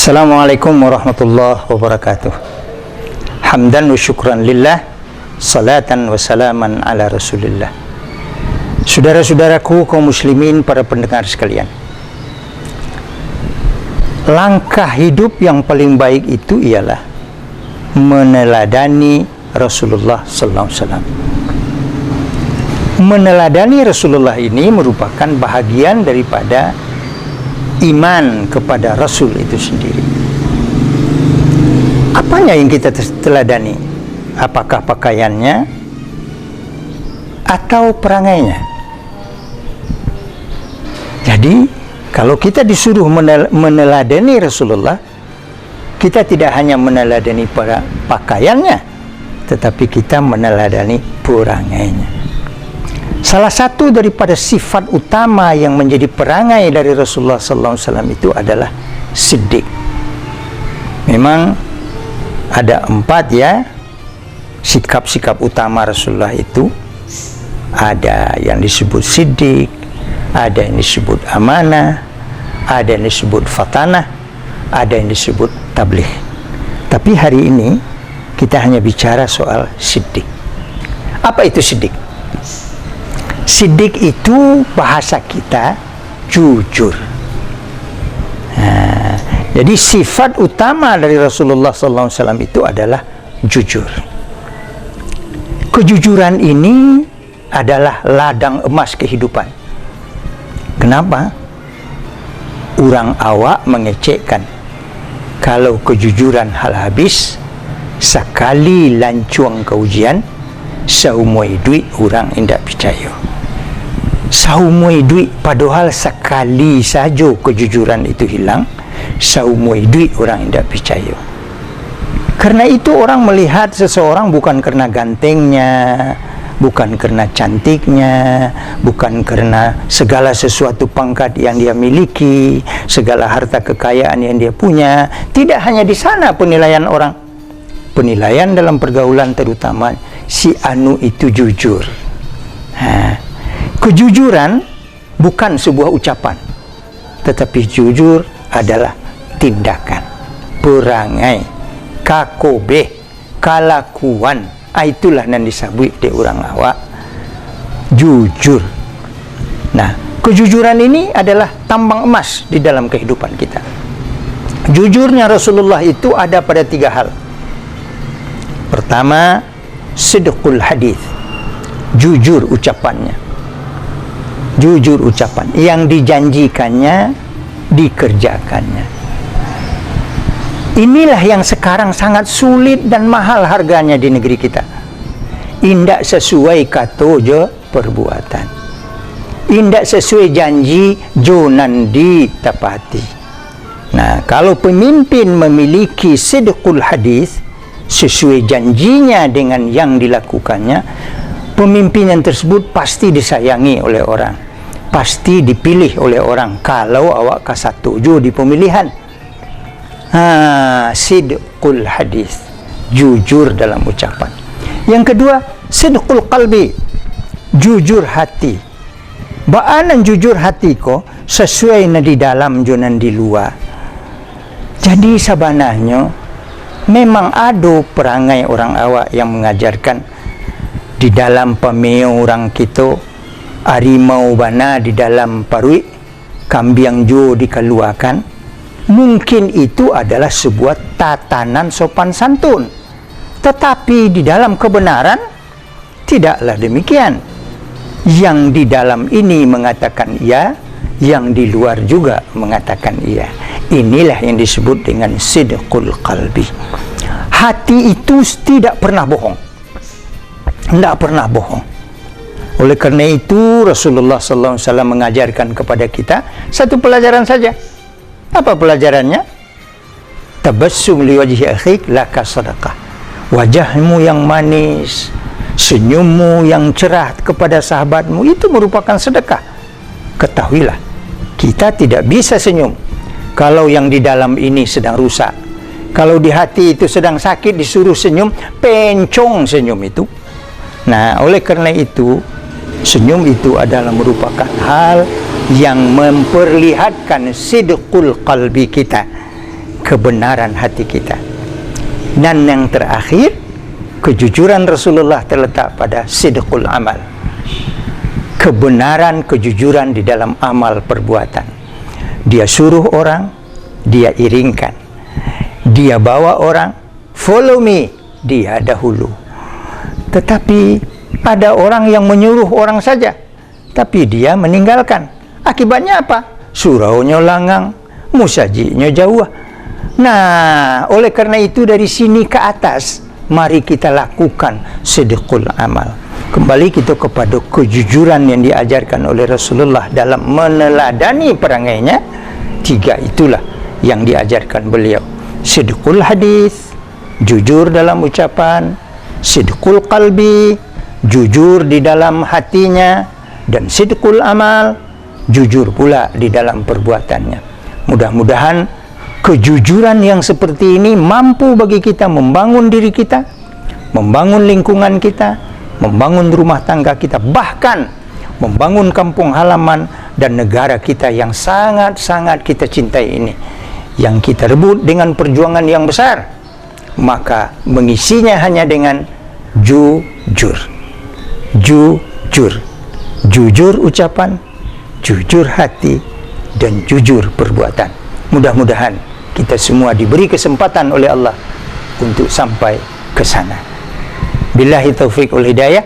Assalamualaikum warahmatullahi wabarakatuh. Hamdan wa syukran lillah, salatan wa salaman ala rasulillah. Saudara-saudaraku kaum muslimin, para pendengar sekalian, langkah hidup yang paling baik itu ialah meneladani Rasulullah sallallahu alaihi wasallam. Meneladani Rasulullah ini merupakan bahagian daripada iman kepada Rasul itu sendiri. Apanya yang kita teladani? Apakah pakaiannya atau perangainya? Jadi, kalau kita disuruh meneladani Rasulullah, kita tidak hanya meneladani pada pakaiannya, tetapi kita meneladani perangainya. Salah satu daripada sifat utama yang menjadi perangai dari Rasulullah SAW itu adalah siddiq. Memang ada 4 ya sikap-sikap utama Rasulullah itu. Ada yang disebut siddiq, ada yang disebut amanah, ada yang disebut fatanah, ada yang disebut tabligh. Tapi hari ini kita hanya bicara soal siddiq. Apa itu siddiq? Siddiq itu bahasa kita jujur. Jadi sifat utama dari Rasulullah SAW itu adalah jujur. Kejujuran ini adalah ladang emas kehidupan. Kenapa? Orang awak mengecekkan kalau kejujuran hal habis, sekali lancuang ke ujian, saumui duit orang tidak percaya. Saumui duit, padahal sekali saja kejujuran itu hilang, saumui duit orang tidak percaya. Karena itu orang melihat seseorang bukan karena gantengnya, bukan karena cantiknya, bukan karena segala sesuatu pangkat yang dia miliki, segala harta kekayaan yang dia punya. Tidak hanya di sana penilaian orang. Penilaian dalam pergaulan terutama, si anu itu jujur. Kejujuran bukan sebuah ucapan, tetapi jujur adalah tindakan, perangai, kakobeh, kalakuan. Itulah yang disebut di orang awak jujur. Nah, kejujuran ini adalah tambang emas di dalam kehidupan kita. Jujurnya Rasulullah itu ada pada 3 hal. Pertama, sidqul hadith, jujur ucapannya. Jujur ucapan, yang dijanjikannya dikerjakannya. Inilah yang sekarang sangat sulit dan mahal harganya di negeri kita. Indak sesuai kata je perbuatan, indak sesuai janji jonan ditepati. Nah, kalau pemimpin memiliki sidqul hadis, sesuai janjinya dengan yang dilakukannya, pemimpin yang tersebut pasti disayangi oleh orang, pasti dipilih oleh orang kalau awak kasatuju di pemilihan. Sidqul hadis, jujur dalam ucapan. Yang kedua, sidqul qalbi, jujur hati. Baanan jujur hati ko sesuai na di dalam jonan di luar. Jadi sebenarnya memang ada perangai orang awak yang mengajarkan di dalam pameo orang kita, harimau bana di dalam parui, kambing jo dikeluarkan. Mungkin itu adalah sebuah tatanan sopan santun, tetapi di dalam kebenaran tidaklah demikian. Yang di dalam ini mengatakan iya, yang di luar juga mengatakan iya. Inilah yang disebut dengan sidqul qalbi. Hati itu tidak pernah bohong, tidak pernah bohong. Oleh karena itu Rasulullah SAW mengajarkan kepada kita satu pelajaran saja. Apa pelajarannya? Tabassum li wajhi akhik laka sadaqah. Wajahmu yang manis, senyummu yang cerah kepada sahabatmu itu merupakan sedekah. Ketahuilah, kita tidak bisa senyum kalau yang di dalam ini sedang rusak. Kalau di hati itu sedang sakit, disuruh senyum, pencong senyum itu. Nah, oleh karena itu, senyum itu adalah merupakan hal yang memperlihatkan sidqul qalbi kita. kebenaran hati kita. Dan yang terakhir, kejujuran Rasulullah terletak pada sidqul amal. Kebenaran, kejujuran di dalam amal perbuatan. Dia suruh orang, dia iringkan. Dia bawa orang, follow me, dia dahulu. Tetapi ada orang yang menyuruh orang saja, tapi dia meninggalkan. Akibatnya apa? Suraunya langang, musajinya jauh. Nah, oleh karena itu dari sini ke atas, mari kita lakukan sidqul amal. Kembali kita kepada kejujuran yang diajarkan oleh Rasulullah dalam meneladani perangainya. 3 itulah yang diajarkan beliau. Sidqul hadis, jujur dalam ucapan. Sidqul qalbi, jujur di dalam hatinya. Dan sidqul amal, jujur pula di dalam perbuatannya. Mudah-mudahan kejujuran yang seperti ini mampu bagi kita membangun diri kita, membangun lingkungan kita, membangun rumah tangga kita, bahkan membangun kampung halaman dan negara kita yang sangat-sangat kita cintai ini, yang kita rebut dengan perjuangan yang besar. Maka mengisinya hanya dengan jujur. Jujur ucapan, jujur hati, dan jujur perbuatan. Mudah-mudahan kita semua diberi kesempatan oleh Allah untuk sampai ke sana. Billahi taufiq wal hidayah.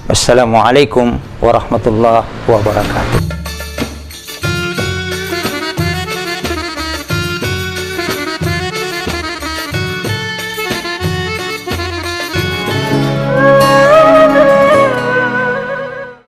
Wassalamualaikum warahmatullahi wabarakatuh.